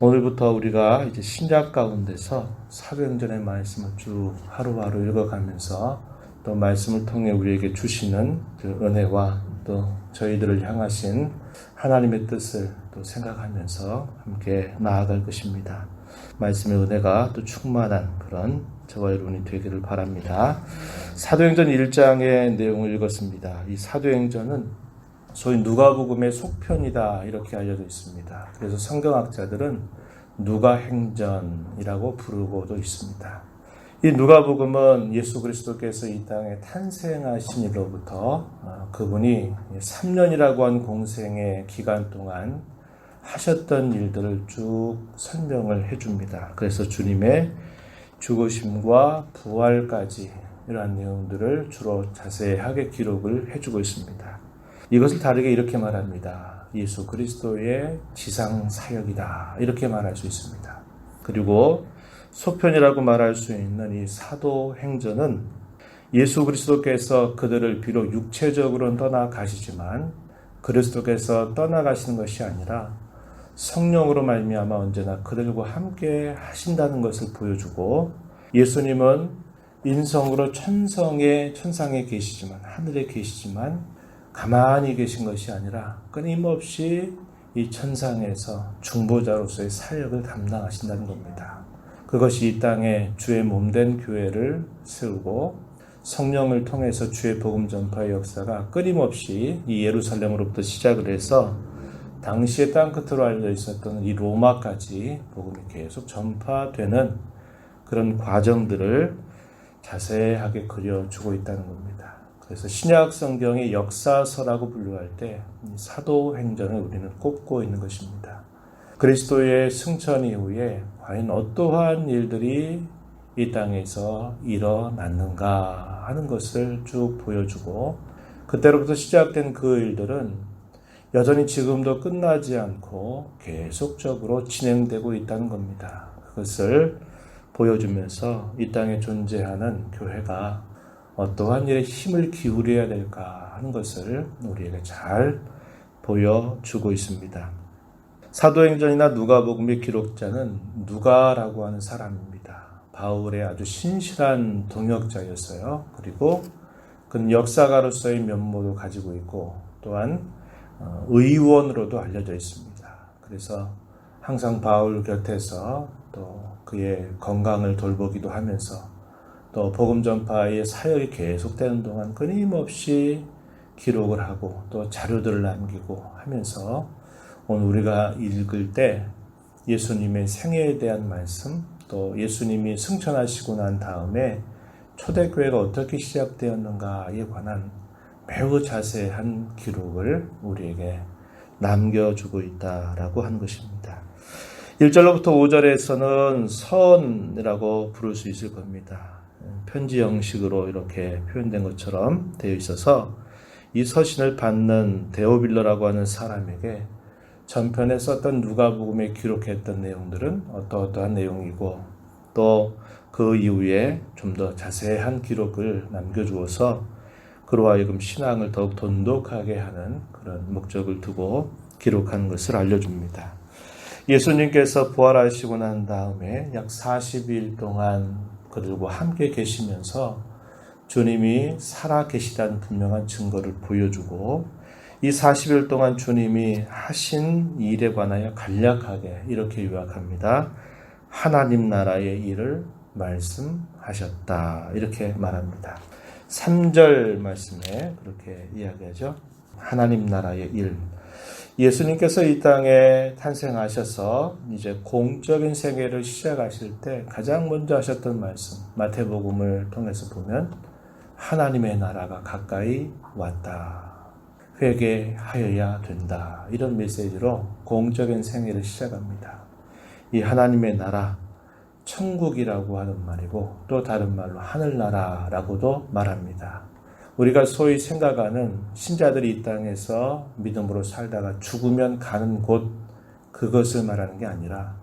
오늘부터 우리가 이제 신약 가운데서 사도행전의 말씀을 쭉 하루하루 읽어가면서 또 말씀을 통해 우리에게 주시는 그 은혜와 또 저희들을 향하신 하나님의 뜻을 또 생각하면서 함께 나아갈 것입니다. 말씀의 은혜가 또 충만한 그런 저와 여러분이 되기를 바랍니다. 사도행전 1장의 내용을 읽었습니다. 이 사도행전은 소위 누가복음의 속편이다 이렇게 알려져 있습니다. 그래서 성경학자들은 누가행전이라고 부르고도 있습니다. 이 누가복음은 예수 그리스도께서 이 땅에 탄생하신 일로부터 그분이 3년이라고 한 공생의 기간 동안 하셨던 일들을 쭉 설명을 해줍니다. 그래서 주님의 죽으심과 부활까지 이러한 내용들을 주로 자세하게 기록을 해주고 있습니다. 이것을 다르게 이렇게 말합니다. 예수 그리스도의 지상 사역이다 이렇게 말할 수 있습니다. 그리고 소편이라고 말할 수 있는 이 사도행전은 예수 그리스도께서 그들을 비록 육체적으로는 떠나가시지만 그리스도께서 떠나가시는 것이 아니라 성령으로 말미암아 언제나 그들과 함께 하신다는 것을 보여주고, 예수님은 인성으로 천상에 계시지만, 하늘에 계시지만 가만히 계신 것이 아니라 끊임없이 이 천상에서 중보자로서의 사역을 담당하신다는 겁니다. 그것이 이 땅에 주의 몸된 교회를 세우고 성령을 통해서 주의 복음 전파의 역사가 끊임없이 이 예루살렘으로부터 시작을 해서 당시의 땅끝으로 알려져 있었던 이 로마까지 복음이 계속 전파되는 그런 과정들을 자세하게 그려주고 있다는 겁니다. 그래서 신약 성경의 역사서라고 분류할 때 사도행전을 우리는 꼽고 있는 것입니다. 그리스도의 승천 이후에 과연 어떠한 일들이 이 땅에서 일어났는가 하는 것을 쭉 보여주고, 그때로부터 시작된 그 일들은 여전히 지금도 끝나지 않고 계속적으로 진행되고 있다는 겁니다. 그것을 보여주면서 이 땅에 존재하는 교회가 어떠한 일에 힘을 기울여야 될까 하는 것을 우리에게 잘 보여주고 있습니다. 사도행전이나 누가복음의 기록자는 누가라고 하는 사람입니다. 바울의 아주 신실한 동역자였어요. 그리고 그는 역사가로서의 면모도 가지고 있고 또한 의원으로도 알려져 있습니다. 그래서 항상 바울 곁에서 또 그의 건강을 돌보기도 하면서 또 복음 전파의 사역이 계속되는 동안 끊임없이 기록을 하고 또 자료들을 남기고 하면서 오늘 우리가 읽을 때 예수님의 생애에 대한 말씀, 또 예수님이 승천하시고 난 다음에 초대교회가 어떻게 시작되었는가에 관한 매우 자세한 기록을 우리에게 남겨주고 있다라고 하는 것입니다. 1절로부터 5절에서는 서언이라고 부를 수 있을 겁니다. 편지 형식으로 이렇게 표현된 것처럼 되어 있어서 이 서신을 받는 데오빌러라고 하는 사람에게 전편에 썼던 누가복음에 기록했던 내용들은 어떠한 내용이고 또 그 이후에 좀 더 자세한 기록을 남겨주어서 그로 하여금 신앙을 더욱 돈독하게 하는 그런 목적을 두고 기록한 것을 알려줍니다. 예수님께서 부활하시고 난 다음에 약 40일 동안 그들과 함께 계시면서 주님이 살아 계시다는 분명한 증거를 보여주고, 이 40일 동안 주님이 하신 일에 관하여 간략하게 이렇게 요약합니다. 하나님 나라의 일을 말씀하셨다 이렇게 말합니다. 3절 말씀에 그렇게 이야기하죠. 하나님 나라의 일. 예수님께서 이 땅에 탄생하셔서 이제 공적인 세계를 시작하실 때 가장 먼저 하셨던 말씀, 마태복음을 통해서 보면 하나님의 나라가 가까이 왔다. 회개하여야 된다. 이런 메시지로 공적인 생애를 시작합니다. 이 하나님의 나라, 천국이라고 하는 말이고 또 다른 말로 하늘나라라고도 말합니다. 우리가 소위 생각하는 신자들이 이 땅에서 믿음으로 살다가 죽으면 가는 곳, 그것을 말하는 게 아니라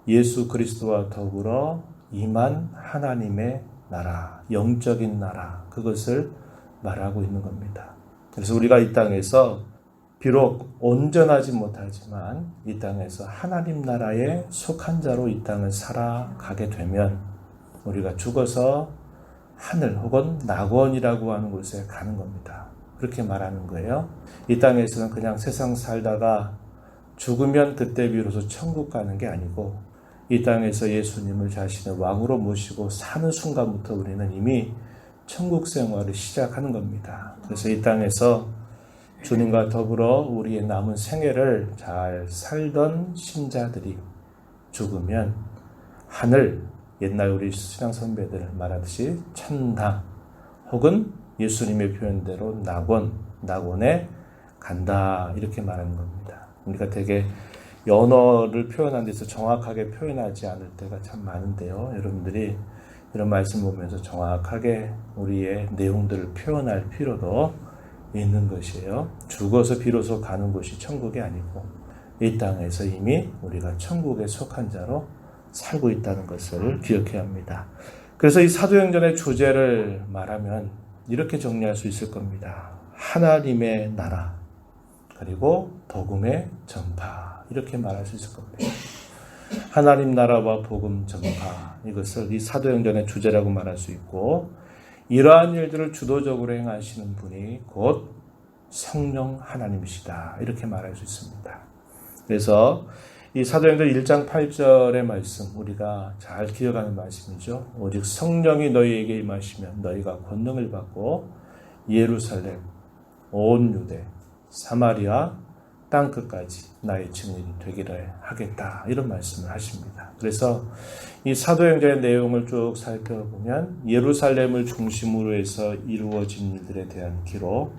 예수 그리스도와 더불어 임한 하나님의 나라, 영적인 나라, 그것을 말하고 있는 겁니다. 그래서 우리가 이 땅에서 비록 온전하지 못하지만 이 땅에서 하나님 나라에 속한 자로 이 땅을 살아가게 되면 우리가 죽어서 하늘 혹은 낙원이라고 하는 곳에 가는 겁니다. 그렇게 말하는 거예요. 이 땅에서는 그냥 세상 살다가 죽으면 그때 비로소 천국 가는 게 아니고 이 땅에서 예수님을 자신의 왕으로 모시고 사는 순간부터 우리는 이미 천국 생활을 시작하는 겁니다. 그래서 이 땅에서 주님과 더불어 우리의 남은 생애를 잘 살던 신자들이 죽으면 하늘, 옛날 우리 신앙 선배들 말하듯이 천당 혹은 예수님의 표현대로 낙원에 간다 이렇게 말하는 겁니다. 우리가 되게 언어를 표현하는 데서 정확하게 표현하지 않을 때가 참 많은데요. 여러분들이 이런 말씀 보면서 정확하게 우리의 내용들을 표현할 필요도 있는 것이에요. 죽어서 비로소 가는 곳이 천국이 아니고 이 땅에서 이미 우리가 천국에 속한 자로 살고 있다는 것을 기억해야 합니다. 그래서 이 사도행전의 주제를 말하면 이렇게 정리할 수 있을 겁니다. 하나님의 나라 그리고 복음의 전파 이렇게 말할 수 있을 겁니다. 하나님 나라와 복음 전파 이것을 이 사도행전의 주제라고 말할 수 있고 이러한 일들을 주도적으로 행하시는 분이 곧 성령 하나님이시다 이렇게 말할 수 있습니다. 그래서 이 사도행전 1장 8절의 말씀 우리가 잘 기억하는 말씀이죠. 오직 성령이 너희에게 임하시면 너희가 권능을 받고 예루살렘, 온 유대, 사마리아, 땅끝까지 나의 증인이 되기를 하겠다 이런 말씀을 하십니다. 그래서 이 사도행전의 내용을 쭉 살펴보면 예루살렘을 중심으로 해서 이루어진 일들에 대한 기록,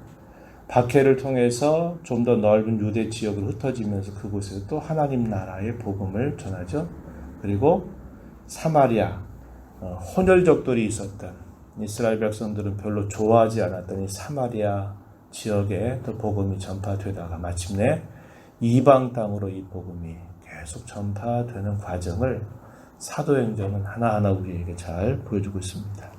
박해를 통해서 좀 더 넓은 유대 지역으로 흩어지면서 그곳에서 또 하나님 나라의 복음을 전하죠. 그리고 사마리아, 혼혈족들이 있었던 이스라엘 백성들은 별로 좋아하지 않았던 이 사마리아 지역에 또 복음이 전파되다가 마침내 이방 땅으로 이 복음이 계속 전파되는 과정을 사도행전은 하나하나 우리에게 잘 보여주고 있습니다.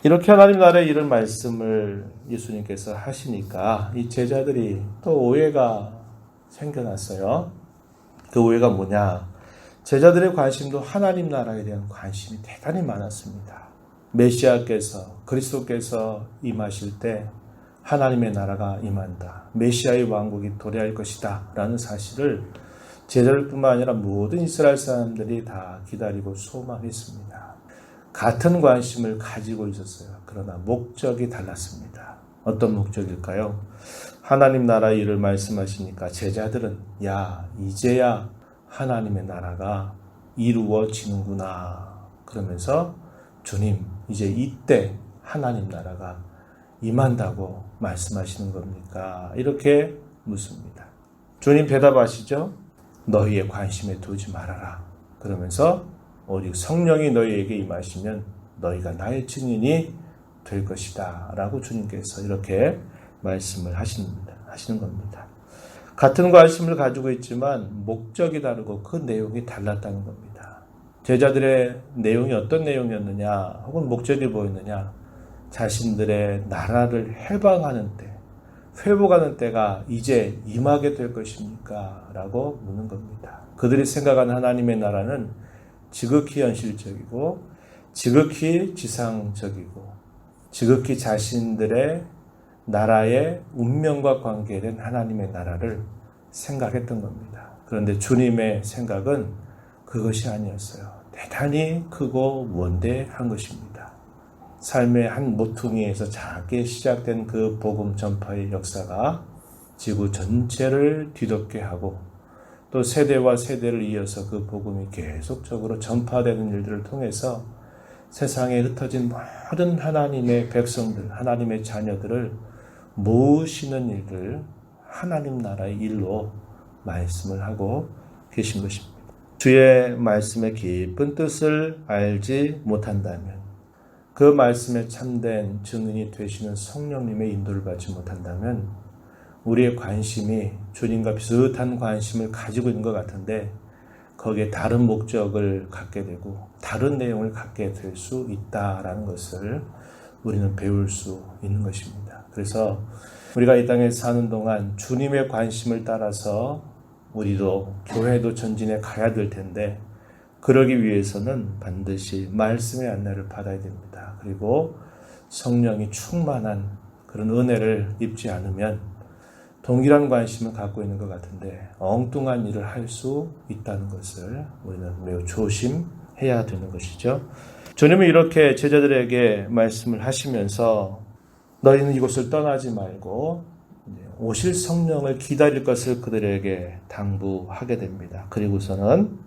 이렇게 하나님 나라의 이런 말씀을 예수님께서 하시니까 이 제자들이 또 오해가 생겨났어요. 그 오해가 뭐냐? 제자들의 관심도 하나님 나라에 대한 관심이 대단히 많았습니다. 메시아께서 그리스도께서 임하실 때 하나님의 나라가 임한다. 메시아의 왕국이 도래할 것이다. 라는 사실을 제자들뿐만 아니라 모든 이스라엘 사람들이 다 기다리고 소망했습니다. 같은 관심을 가지고 있었어요. 그러나 목적이 달랐습니다. 어떤 목적일까요? 하나님 나라 일을 말씀하시니까 제자들은 야 이제야 하나님의 나라가 이루어지는구나. 그러면서 주님 이제 이때 하나님 나라가 임한다고 말씀하시는 겁니까? 이렇게 묻습니다. 주님 대답하시죠. 너희의 관심에 두지 말아라. 그러면서 오직 성령이 너희에게 임하시면 너희가 나의 증인이 될 것이다. 라고 주님께서 이렇게 말씀을 하시는 겁니다. 같은 관심을 가지고 있지만 목적이 다르고 그 내용이 달랐다는 겁니다. 제자들의 내용이 어떤 내용이었느냐 혹은 목적이 뭐였느냐 자신들의 나라를 해방하는 때, 회복하는 때가 이제 임하게 될 것입니까? 라고 묻는 겁니다. 그들이 생각하는 하나님의 나라는 지극히 현실적이고 지극히 지상적이고 지극히 자신들의 나라의 운명과 관계된 하나님의 나라를 생각했던 겁니다. 그런데 주님의 생각은 그것이 아니었어요. 대단히 크고 원대한 것입니다. 삶의 한 모퉁이에서 작게 시작된 그 복음 전파의 역사가 지구 전체를 뒤덮게 하고 또 세대와 세대를 이어서 그 복음이 계속적으로 전파되는 일들을 통해서 세상에 흩어진 모든 하나님의 백성들, 하나님의 자녀들을 모으시는 일을 하나님 나라의 일로 말씀을 하고 계신 것입니다. 주의 말씀의 깊은 뜻을 알지 못한다면 그 말씀에 참된 증인이 되시는 성령님의 인도를 받지 못한다면 우리의 관심이 주님과 비슷한 관심을 가지고 있는 것 같은데 거기에 다른 목적을 갖게 되고 다른 내용을 갖게 될 수 있다라는 것을 우리는 배울 수 있는 것입니다. 그래서 우리가 이 땅에 사는 동안 주님의 관심을 따라서 우리도 교회도 전진해 가야 될 텐데 그러기 위해서는 반드시 말씀의 안내를 받아야 됩니다. 그리고 성령이 충만한 그런 은혜를 입지 않으면 동일한 관심을 갖고 있는 것 같은데 엉뚱한 일을 할 수 있다는 것을 우리는 매우 조심해야 되는 것이죠. 주님은 이렇게 제자들에게 말씀을 하시면서 너희는 이곳을 떠나지 말고 오실 성령을 기다릴 것을 그들에게 당부하게 됩니다. 그리고서는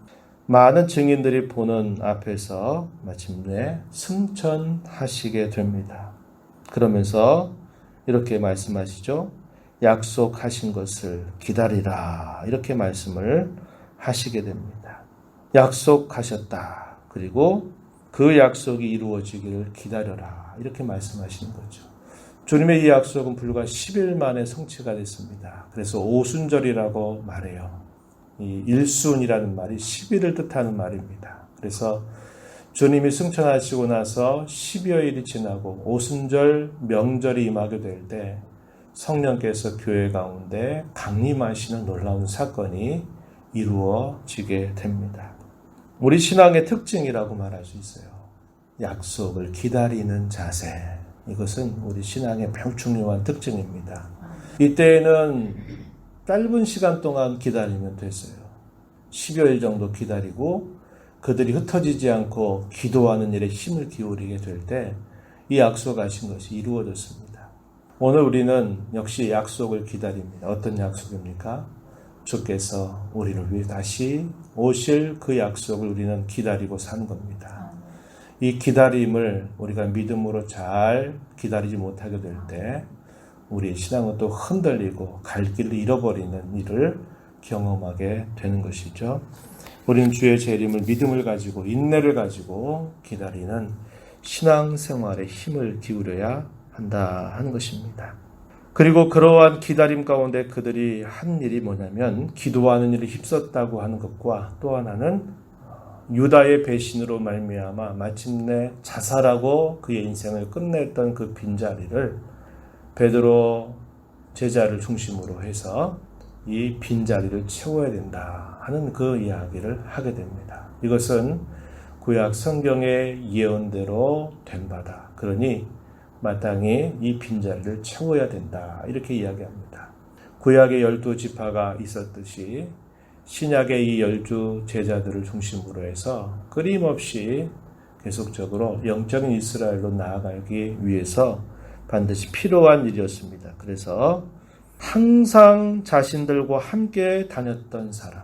많은 증인들이 보는 앞에서 마침내 승천하시게 됩니다. 그러면서 이렇게 말씀하시죠. 약속하신 것을 기다리라. 이렇게 말씀을 하시게 됩니다. 약속하셨다. 그리고 그 약속이 이루어지기를 기다려라. 이렇게 말씀하시는 거죠. 주님의 이 약속은 불과 10일 만에 성취가 됐습니다. 그래서 오순절이라고 말해요. 이 일순이라는 말이 10일을 뜻하는 말입니다. 그래서 주님이 승천하시고 나서 10여일이 지나고 오순절 명절이 임하게 될 때 성령께서 교회 가운데 강림하시는 놀라운 사건이 이루어지게 됩니다. 우리 신앙의 특징이라고 말할 수 있어요. 약속을 기다리는 자세. 이것은 우리 신앙의 매우 중요한 특징입니다. 이때에는 짧은 시간 동안 기다리면 됐어요. 10여일 정도 기다리고 그들이 흩어지지 않고 기도하는 일에 힘을 기울이게 될 때 이 약속하신 것이 이루어졌습니다. 오늘 우리는 역시 약속을 기다립니다. 어떤 약속입니까? 주께서 우리를 위해 다시 오실 그 약속을 우리는 기다리고 사는 겁니다. 이 기다림을 우리가 믿음으로 잘 기다리지 못하게 될 때 우리의 신앙은 또 흔들리고 갈 길을 잃어버리는 일을 경험하게 되는 것이죠. 우리는 주의 재림을 믿음을 가지고 인내를 가지고 기다리는 신앙생활에 힘을 기울여야 한다 하는 것입니다. 그리고 그러한 기다림 가운데 그들이 한 일이 뭐냐면 기도하는 일에 힘썼다고 하는 것과 또 하나는 유다의 배신으로 말미암아 마침내 자살하고 그의 인생을 끝냈던 그 빈자리를 베드로 제자를 중심으로 해서 이 빈자리를 채워야 된다 하는 그 이야기를 하게 됩니다. 이것은 구약 성경의 예언대로 된 바다. 그러니 마땅히 이 빈자리를 채워야 된다 이렇게 이야기합니다. 구약의 12지파가 있었듯이 신약의 이 12 제자들을 중심으로 해서 끊임없이 계속적으로 영적인 이스라엘로 나아가기 위해서 반드시 필요한 일이었습니다. 그래서 항상 자신들과 함께 다녔던 사람,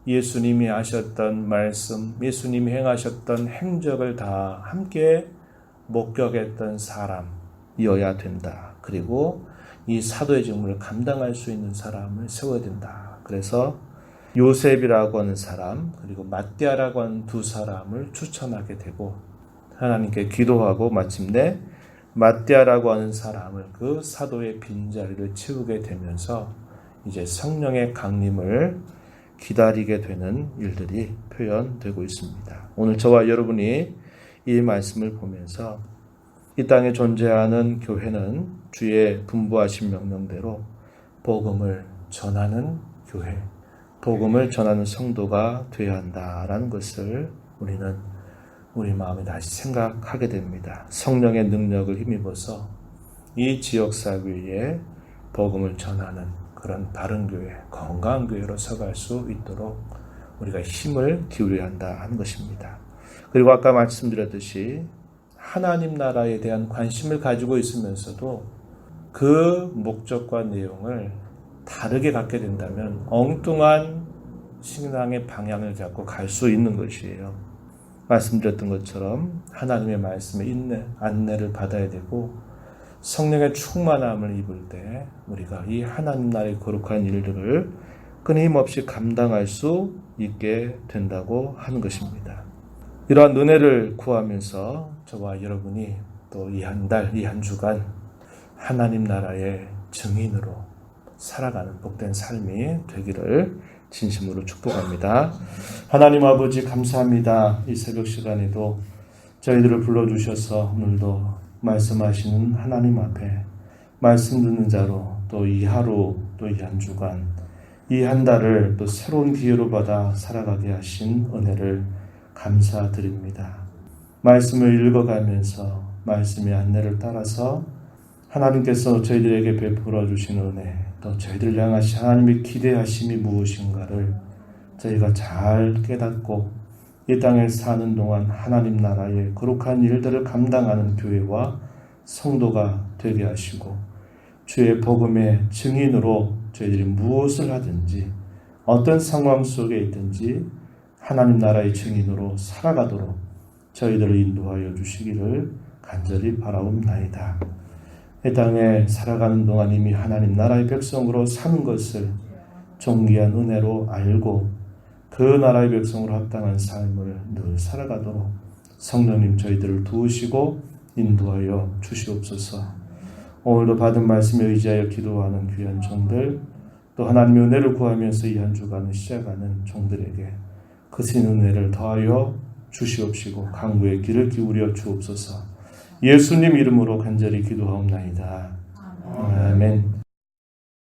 예수님이 하셨던 말씀, 예수님이 행하셨던 행적을 다 함께 목격했던 사람이어야 된다. 그리고 이 사도의 직무를 감당할 수 있는 사람을 세워야 된다. 그래서 요셉이라고 하는 사람, 그리고 마띠아라고 하는 두 사람을 추천하게 되고 하나님께 기도하고 마침내 마띠아라고 하는 사람을 그 사도의 빈자리를 채우게 되면서 이제 성령의 강림을 기다리게 되는 일들이 표현되고 있습니다. 오늘 저와 여러분이 이 말씀을 보면서 이 땅에 존재하는 교회는 주의 분부하신 명령대로 복음을 전하는 교회, 복음을 전하는 성도가 되어야 한다라는 것을 우리는 우리 마음에 다시 생각하게 됩니다. 성령의 능력을 힘입어서 이 지역사회에 복음을 전하는 그런 바른 교회, 건강한 교회로 서갈 수 있도록 우리가 힘을 기울여야 한다 하는 것입니다. 그리고 아까 말씀드렸듯이 하나님 나라에 대한 관심을 가지고 있으면서도 그 목적과 내용을 다르게 갖게 된다면 엉뚱한 신앙의 방향을 잡고 갈 수 있는 것이에요. 말씀드렸던 것처럼 하나님의 말씀에 안내를 받아야 되고 성령의 충만함을 입을 때 우리가 이 하나님 나라의 거룩한 일들을 끊임없이 감당할 수 있게 된다고 하는 것입니다. 이러한 은혜를 구하면서 저와 여러분이 또 이 한 달, 이 한 주간 하나님 나라의 증인으로 살아가는 복된 삶이 되기를 진심으로 축복합니다. 하나님 아버지 감사합니다. 이 새벽 시간에도 저희들을 불러주셔서 오늘도 말씀하시는 하나님 앞에 말씀 듣는 자로 또 이 하루 또 이 한 주간 이 한 달을 또 새로운 기회로 받아 살아가게 하신 은혜를 감사드립니다. 말씀을 읽어가면서 말씀의 안내를 따라서 하나님께서 저희들에게 베풀어 주신 은혜, 또 저희들 향하신 하나님의 기대하심이 무엇인가를 저희가 잘 깨닫고 이 땅에 사는 동안 하나님 나라의 거룩한 일들을 감당하는 교회와 성도가 되게 하시고 주의 복음의 증인으로 저희들이 무엇을 하든지 어떤 상황 속에 있든지 하나님 나라의 증인으로 살아가도록 저희들을 인도하여 주시기를 간절히 바라옵나이다. 이 땅에 살아가는 동안 이미 하나님 나라의 백성으로 사는 것을 존귀한 은혜로 알고 그 나라의 백성으로 합당한 삶을 늘 살아가도록 성령님 저희들을 도우시고 인도하여 주시옵소서. 오늘도 받은 말씀에 의지하여 기도하는 귀한 종들, 또 하나님의 은혜를 구하면서 이 한 주간을 시작하는 종들에게 거친 은혜를 더하여 주시옵시고 강구의 귀를 기울여 주옵소서. 예수님 이름으로 간절히 기도하옵나이다. 아멘.